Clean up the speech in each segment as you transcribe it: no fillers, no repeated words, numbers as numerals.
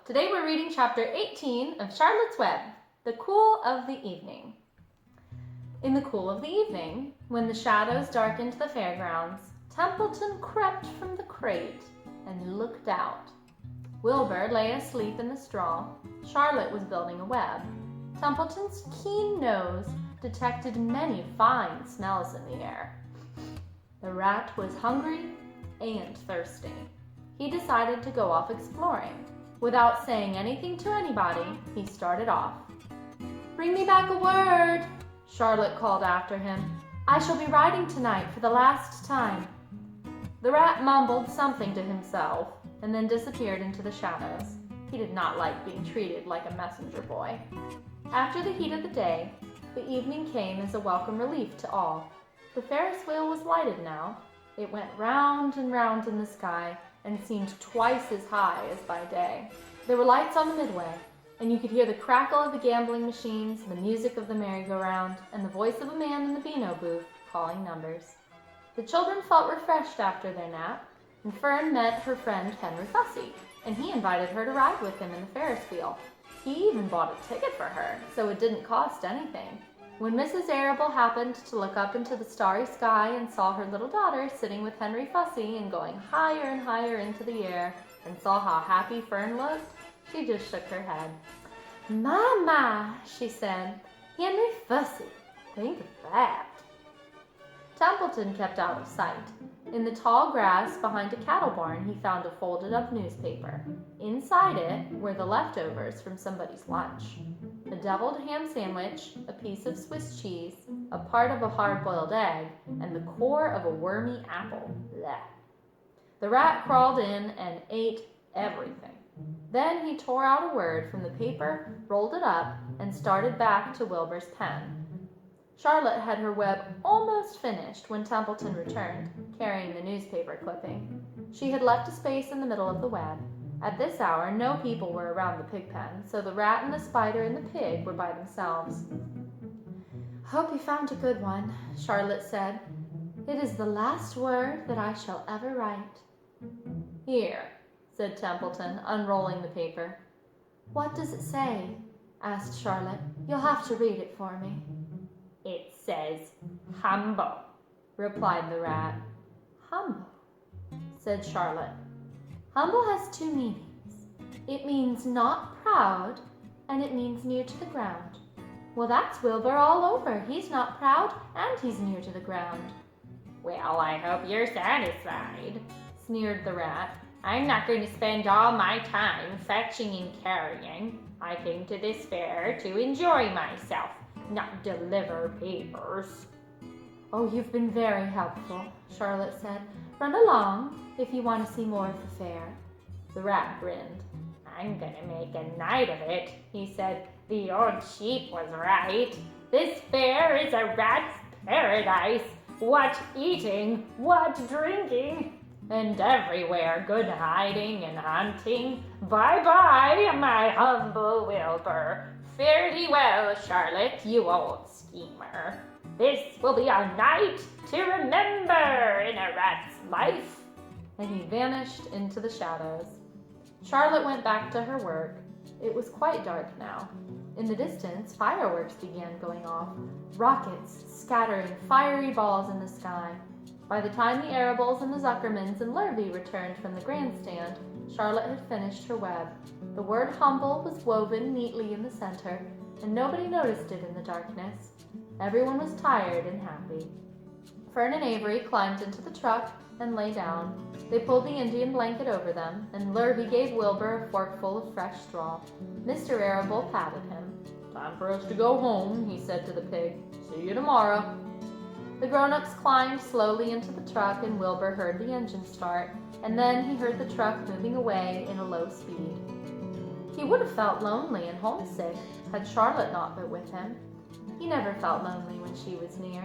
Today we're reading chapter 18 of Charlotte's Web, The Cool of the Evening. In the cool of the evening, when the shadows darkened the fairgrounds, Templeton crept from the crate and looked out. Wilbur lay asleep in the straw. Charlotte was building a web. Templeton's keen nose detected many fine smells in the air. The rat was hungry and thirsty. He decided to go off exploring. Without saying anything to anybody, he started off. "Bring me back a word," Charlotte called after him. "I shall be writing tonight for the last time." The rat mumbled something to himself and then disappeared into the shadows. He did not like being treated like a messenger boy. After the heat of the day, the evening came as a welcome relief to all. The Ferris wheel was lighted now. It went round and round in the sky and seemed twice as high as by day. There were lights on the midway, and you could hear the crackle of the gambling machines, the music of the merry-go-round, and the voice of a man in the Beano booth calling numbers. The children felt refreshed after their nap, and Fern met her friend Henry Fussy, and he invited her to ride with him in the Ferris wheel. He even bought a ticket for her, so it didn't cost anything. When Mrs. Arable happened to look up into the starry sky and saw her little daughter sitting with Henry Fussy and going higher and higher into the air, and saw how happy Fern looked, she just shook her head. "My," she said, "Henry Fussy, think of that." Templeton kept out of sight. In the tall grass behind a cattle barn, he found a folded up newspaper. Inside it were the leftovers from somebody's lunch. A deviled ham sandwich, a piece of Swiss cheese, a part of a hard-boiled egg, and the core of a wormy apple. Blech. The rat crawled in and ate everything. Then he tore out a word from the paper, rolled it up, and started back to Wilbur's pen. Charlotte had her web almost finished when Templeton returned, carrying the newspaper clipping. She had left a space in the middle of the web. At this hour, no people were around the pig pen, so the rat and the spider and the pig were by themselves. "Hope you found a good one," Charlotte said. "It is the last word that I shall ever write." "Here," said Templeton, unrolling the paper. "What does it say?" asked Charlotte. "You'll have to read it for me." "It says humble," replied the rat. "Humble," said Charlotte. "Humble has two meanings. It means not proud, and it means near to the ground." "Well, that's Wilbur all over. He's not proud, and he's near to the ground." "Well, I hope you're satisfied," sneered the rat. "I'm not going to spend all my time fetching and carrying. I came to this fair to enjoy myself, not deliver papers." "Oh, you've been very helpful," Charlotte said. "Run along if you want to see more of the fair." The rat grinned. "I'm going to make a night of it," he said. "The old sheep was right. This fair is a rat's paradise. What eating, what drinking, and everywhere good hiding and hunting. Bye-bye, my humble Wilbur. Fare thee well, Charlotte, you old schemer. This will be a night to remember in a rat's life." And he vanished into the shadows. Charlotte went back to her work. It was quite dark now. In the distance, fireworks began going off, rockets scattering fiery balls in the sky. By the time the Arables and the Zuckermans and Lurvy returned from the grandstand, Charlotte had finished her web. The word humble was woven neatly in the center, and nobody noticed it in the darkness. Everyone was tired and happy. Fern and Avery climbed into the truck and lay down. They pulled the Indian blanket over them, and Lurvy gave Wilbur a forkful of fresh straw. Mr. Arable patted him. "Time for us to go home," he said to the pig. "See you tomorrow." The grown-ups climbed slowly into the truck, and Wilbur heard the engine start, and then he heard the truck moving away in a low speed. He would have felt lonely and homesick had Charlotte not been with him. He never felt lonely when she was near.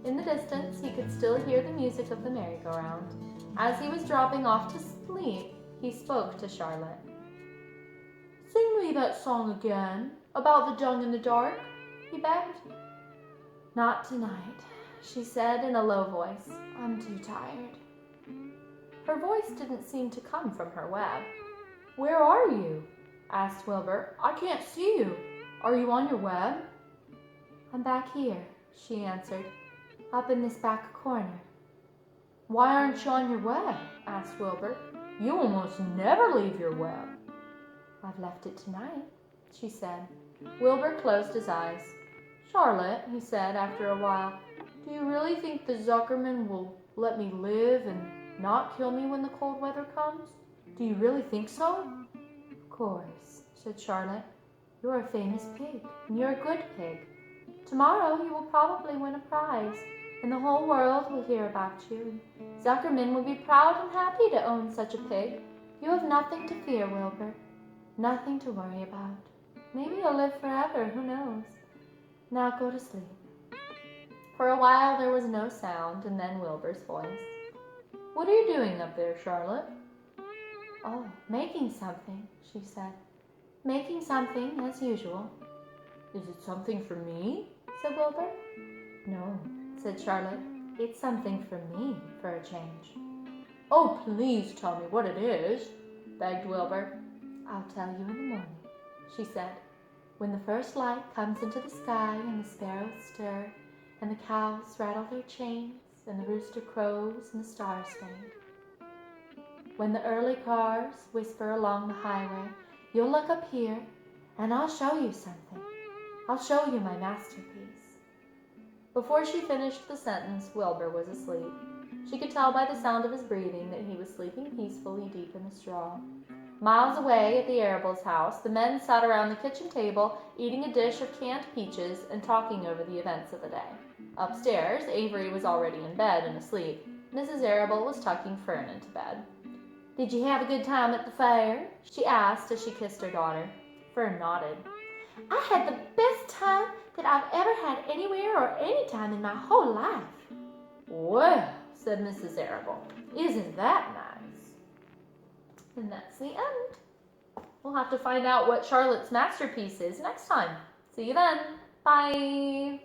In the distance, he could still hear the music of the merry-go-round. As he was dropping off to sleep, he spoke to Charlotte. "Sing me that song again, about the dung in the dark," he begged. "Not tonight," she said in a low voice. "I'm too tired." Her voice didn't seem to come from her web. "Where are you?" asked Wilbur. I can't see you. Are you on your web? I'm back here, she answered, up in this back corner. Why aren't you on your web? Asked Wilbur. You almost never leave your web. I've left it tonight, she said. Wilbur closed his eyes. Charlotte, he said after a while, do you really think the Zuckerman will let me live and not kill me when the cold weather comes? Do you really think so? Of course, said Charlotte. You're a famous pig, and you're a good pig. Tomorrow you will probably win a prize, and the whole world will hear about you. Zuckerman will be proud and happy to own such a pig. You have nothing to fear, Wilbur. Nothing to worry about. Maybe you'll live forever, who knows? Now go to sleep. For a while there was no sound, and then Wilbur's voice. What are you doing up there, Charlotte? Oh, making something, she said. Making something, as usual. Is it something for me? Said Wilbur. No, said Charlotte. It's something for me, for a change. Oh, please tell me what it is, begged Wilbur. I'll tell you in the morning, she said. When the first light comes into the sky and the sparrows stir, and the cows rattle their chains, and the rooster crows and the stars fade. When the early cars whisper along the highway, you'll look up here, and I'll show you something. I'll show you my masterpiece. Before she finished the sentence, Wilbur was asleep. She could tell by the sound of his breathing that he was sleeping peacefully deep in the straw. Miles away at the Arables' house, the men sat around the kitchen table, eating a dish of canned peaches and talking over the events of the day. Upstairs, Avery was already in bed and asleep. Mrs. Arable was tucking Fern into bed. Did you have a good time at the fair? She asked as she kissed her daughter. Fern nodded. I had the best time that I've ever had anywhere or any time in my whole life. Well, said Mrs. Arable, isn't that nice? And that's the end. We'll have to find out what Charlotte's masterpiece is next time. See you then. Bye.